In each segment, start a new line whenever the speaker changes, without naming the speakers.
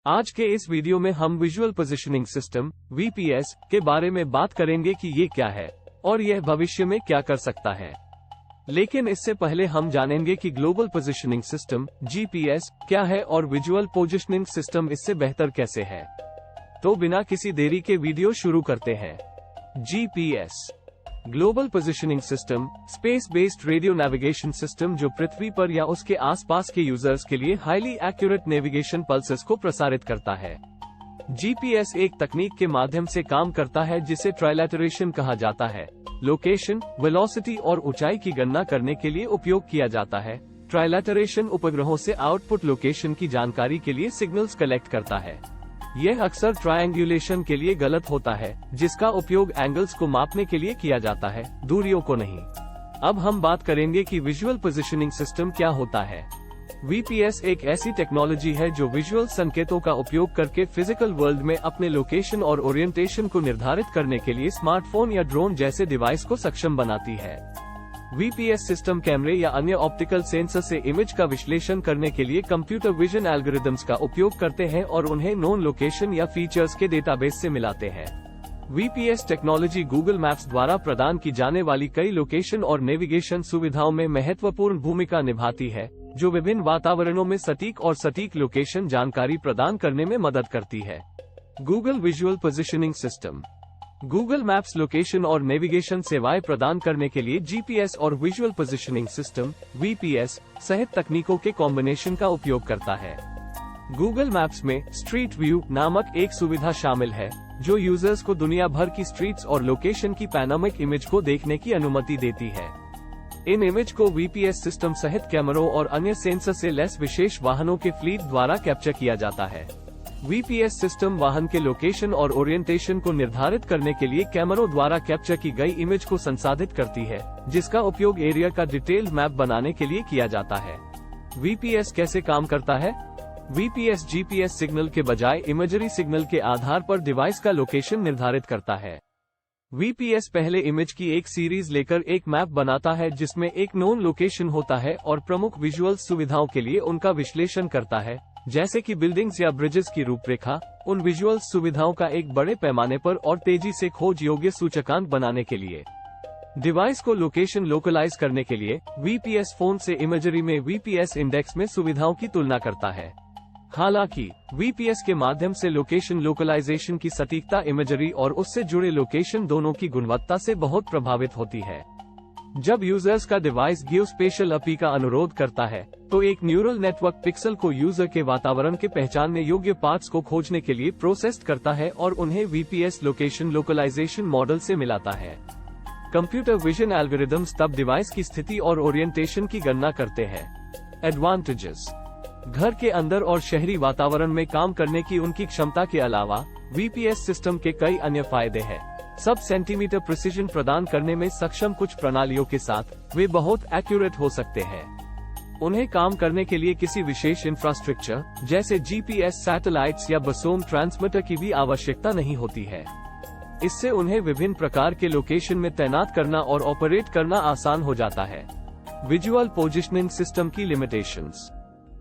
आज के इस वीडियो में हम विजुअल पोजिशनिंग सिस्टम (वीपीएस) के बारे में बात करेंगे कि ये क्या है और यह भविष्य में क्या कर सकता है। लेकिन इससे पहले हम जानेंगे कि ग्लोबल पोजिशनिंग सिस्टम (जीपीएस) क्या है और विजुअल पोजिशनिंग सिस्टम इससे बेहतर कैसे है। तो बिना किसी देरी के वीडियो शुरू करते हैं। GPS global positioning system space based radio navigation system जो पृथ्वी पर या उसके आसपास के यूजर्स के लिए हाईली एक्यूरेट नेविगेशन पल्सेस को प्रसारित करता है। जीपीएस एक तकनीक के माध्यम से काम करता है जिसे ट्राइलेटरेशन कहा जाता है। लोकेशन, वेलोसिटी और ऊंचाई की गणना करने के लिए उपयोग किया जाता है। ट्राइलेटरेशन उपग्रहों से आउटपुट लोकेशन की जानकारी के लिए सिग्नल्स कलेक्ट करता है। यह अक्सर ट्रायंगुलेशन के लिए गलत होता है, जिसका उपयोग एंगल्स को मापने के लिए किया जाता है, दूरियों को नहीं। अब हम बात करेंगे कि विजुअल पोजिशनिंग सिस्टम क्या होता है। वीपीएस एक ऐसी टेक्नोलॉजी है जो विजुअल संकेतों का उपयोग करके फिजिकल वर्ल्ड में अपने लोकेशन और ओरिएंटेशन को निर्धारित करने के लिए स्मार्टफोन या ड्रोन जैसे डिवाइस को सक्षम बनाती है। वीपीएस सिस्टम कैमरे या अन्य ऑप्टिकल सेंसर से इमेज का विश्लेषण करने के लिए कंप्यूटर विजन एल्गोरिदम्स का उपयोग करते हैं और उन्हें नोन लोकेशन या फीचर्स के डेटाबेस से मिलाते हैं। वीपीएस टेक्नोलॉजी गूगल मैप्स द्वारा प्रदान की जाने वाली कई लोकेशन और नेविगेशन सुविधाओं में महत्वपूर्ण भूमिका निभाती है, जो विभिन्न वातावरणों में सटीक और सटीक लोकेशन जानकारी प्रदान करने में मदद करती है। Google visual positioning system Google maps location और नेविगेशन सेवाएं प्रदान करने के लिए जीपीएस और विजुअल पोजिशनिंग सिस्टम (वीपीएस) सहित तकनीकों के कॉम्बिनेशन का उपयोग करता है। गूगल मैप्स में स्ट्रीट व्यू नामक एक सुविधा शामिल है, जो यूजर्स को दुनिया भर की स्ट्रीट्स और लोकेशन की पैनोरामिक इमेज को देखने की अनुमति देती है। इन इमेज को वीपीएस सिस्टम सहित कैमरों और अन्य सेंसर से लैस विशेष वाहनों के फ्लीट द्वारा कैप्चर किया जाता है। वीपीएस सिस्टम वाहन के लोकेशन और ओरिएंटेशन को निर्धारित करने के लिए कैमरों द्वारा कैप्चर की गई इमेज को संसाधित करती है, जिसका उपयोग एरिया का डिटेल्ड मैप बनाने के लिए किया जाता है। वीपीएस कैसे काम करता है? वीपीएस जीपीएस सिग्नल के बजाय इमेजरी सिग्नल के आधार पर डिवाइस का लोकेशन निर्धारित करता है। वीपीएस पहले इमेज की एक सीरीज लेकर एक मैप बनाता है जिसमें एक नोन लोकेशन होता है और प्रमुख विजुअल सुविधाओं के लिए उनका विश्लेषण करता है, जैसे कि बिल्डिंग्स या ब्रिजेस की रूपरेखा। उन विजुअल सुविधाओं का एक बड़े पैमाने पर और तेजी से खोज योग्य सूचकांक बनाने के लिए डिवाइस को लोकेशन लोकलाइज करने के लिए वीपीएस फोन से इमेजरी में वीपीएस इंडेक्स में सुविधाओं की तुलना करता है। हालांकि वीपीएस के माध्यम से लोकेशन लोकलाइजेशन की सटीकता इमेजरी और उससे जुड़े लोकेशन दोनों की गुणवत्ता से बहुत प्रभावित होती है। जब यूजर्स का डिवाइस जियोस्पेशियल अपी का अनुरोध करता है, तो एक न्यूरल नेटवर्क पिक्सल को यूजर के वातावरण के पहचानने योग्य पार्ट्स को खोजने के लिए प्रोसेस करता है और उन्हें वीपीएस लोकेशन लोकलाइजेशन मॉडल से मिलाता है। कंप्यूटर विजन एल्गोरिदम्स तब डिवाइस की स्थिति और ओरिएंटेशन की गणना करते हैं। एडवांटेजेस: घर के अंदर और शहरी वातावरण में काम करने की उनकी क्षमता के अलावा वीपीएस सिस्टम के कई अन्य फायदे हैं। सब सेंटीमीटर प्रिसिजन प्रदान करने में सक्षम कुछ प्रणालियों के साथ वे बहुत एक्यूरेट हो सकते हैं। उन्हें काम करने के लिए किसी विशेष इंफ्रास्ट्रक्चर जैसे जीपीएस सैटेलाइट्स या बसोम ट्रांसमीटर की भी आवश्यकता नहीं होती है। इससे उन्हें विभिन्न प्रकार के लोकेशन में तैनात करना और ऑपरेट करना आसान हो जाता है। विजुअल पोजिशनिंग सिस्टम की लिमिटेशंस: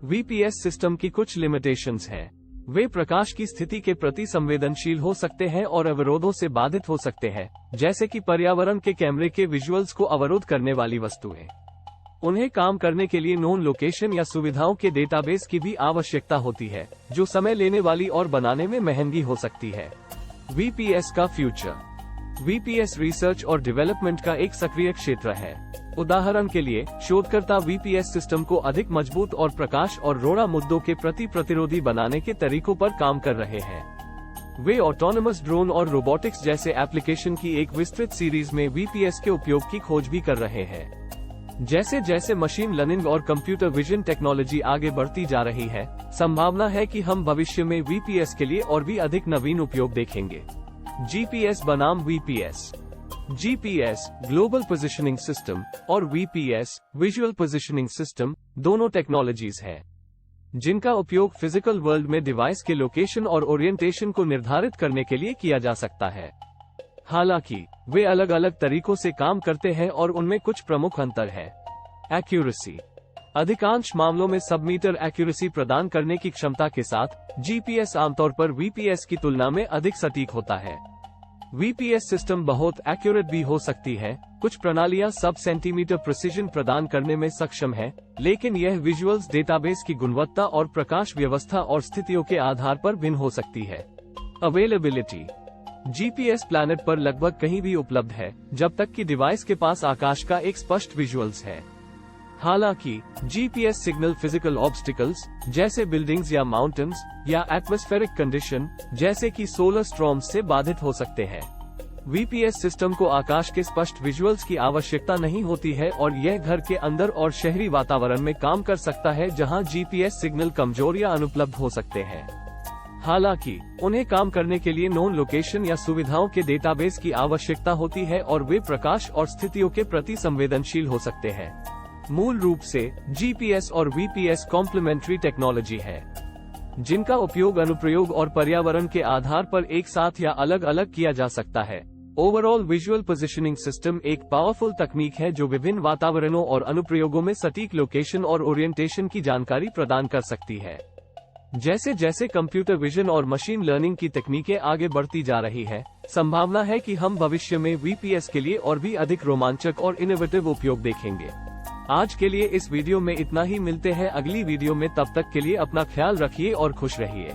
वीपीएस सिस्टम की कुछ लिमिटेशंस हैं। वे प्रकाश की स्थिति के प्रति संवेदनशील हो सकते हैं और अवरोधों से बाधित हो सकते हैं, जैसे कि पर्यावरण के कैमरे के विजुअल्स को अवरोध करने वाली वस्तुएं। उन्हें काम करने के लिए नोन लोकेशन या सुविधाओं के डेटाबेस की भी आवश्यकता होती है, जो समय लेने वाली और बनाने में महंगी हो सकती है। वीपीएस का फ्यूचर: वीपीएस रिसर्च और डेवलपमेंट का एक सक्रिय क्षेत्र है। उदाहरण के लिए, शोधकर्ता वीपीएस सिस्टम को अधिक मजबूत और प्रकाश और रोड़ा मुद्दों के प्रति प्रतिरोधी बनाने के तरीकों पर काम कर रहे हैं। वे ऑटोनमस ड्रोन और रोबोटिक्स जैसे एप्लीकेशन की एक विस्तृत सीरीज में वीपीएस के उपयोग की खोज भी कर रहे हैं। जैसे जैसे मशीन लर्निंग और कंप्यूटर विजन टेक्नोलॉजी आगे बढ़ती जा रही है, संभावना है कि हम भविष्य में वीपीएस के लिए और भी अधिक नवीन उपयोग देखेंगे। जीपीएस बनाम VPS: GPS global positioning system और वीपीएस विजुअल पोजिशनिंग सिस्टम दोनों टेक्नोलॉजीज हैं, जिनका उपयोग फिजिकल वर्ल्ड में डिवाइस के लोकेशन और ओरिएंटेशन को निर्धारित करने के लिए किया जा सकता है। हालांकि वे अलग अलग तरीकों से काम करते हैं और उनमें कुछ प्रमुख अंतर है। एक्यूरेसी: अधिकांश मामलों में सब मीटर एक्यूरेसी प्रदान करने की क्षमता के साथ जीपीएस आमतौर पर वीपीएस की तुलना में अधिक सटीक होता है। वीपीएस सिस्टम बहुत एक्यूरेट भी हो सकती है। कुछ प्रणालियां सब सेंटीमीटर प्रिसिजन प्रदान करने में सक्षम है, लेकिन यह विजुअल्स डेटाबेस की गुणवत्ता और प्रकाश व्यवस्था और स्थितियों के आधार पर भिन्न हो सकती है। अवेलेबिलिटी। जीपीएस प्लैनेट पर लगभग कहीं भी उपलब्ध है, जब तक कि डिवाइस के पास आकाश का एक स्पष्ट विजुअल्स है। हालांकि जीपीएस सिग्नल फिजिकल ऑब्स्टिकल्स जैसे बिल्डिंग्स या माउंटेन्स या एटमॉस्फेरिक कंडीशन जैसे कि सोलर स्टॉर्म्स से बाधित हो सकते हैं। वीपीएस सिस्टम को आकाश के स्पष्ट विजुअल्स की आवश्यकता नहीं होती है और यह घर के अंदर और शहरी वातावरण में काम कर सकता है जहां जीपीएस सिग्नल कमजोर या अनुपलब्ध हो सकते हैं। हालांकि उन्हें काम करने के लिए नोन लोकेशन या सुविधाओं के डेटाबेस की आवश्यकता होती है और वे प्रकाश और स्थितियों के प्रति संवेदनशील हो सकते हैं। मूल रूप से जीपीएस और वीपीएस कॉम्प्लीमेंट्री टेक्नोलॉजी है, जिनका उपयोग अनुप्रयोग और पर्यावरण के आधार पर एक साथ या अलग अलग किया जा सकता है। ओवरऑल विजुअल पोजिशनिंग सिस्टम एक पावरफुल तकनीक है जो विभिन्न वातावरणों और अनुप्रयोगों में सटीक लोकेशन और ओरिएंटेशन की जानकारी प्रदान कर सकती है। जैसे जैसे कंप्यूटर विजन और मशीन लर्निंग की तकनीकें आगे बढ़ती जा रही है, संभावना है कि हम भविष्य में वीपीएस के लिए और भी अधिक रोमांचक और इनोवेटिव उपयोग देखेंगे। आज के लिए इस वीडियो में इतना ही। मिलते हैं अगली वीडियो में, तब तक के लिए अपना ख्याल रखिए और खुश रहिए।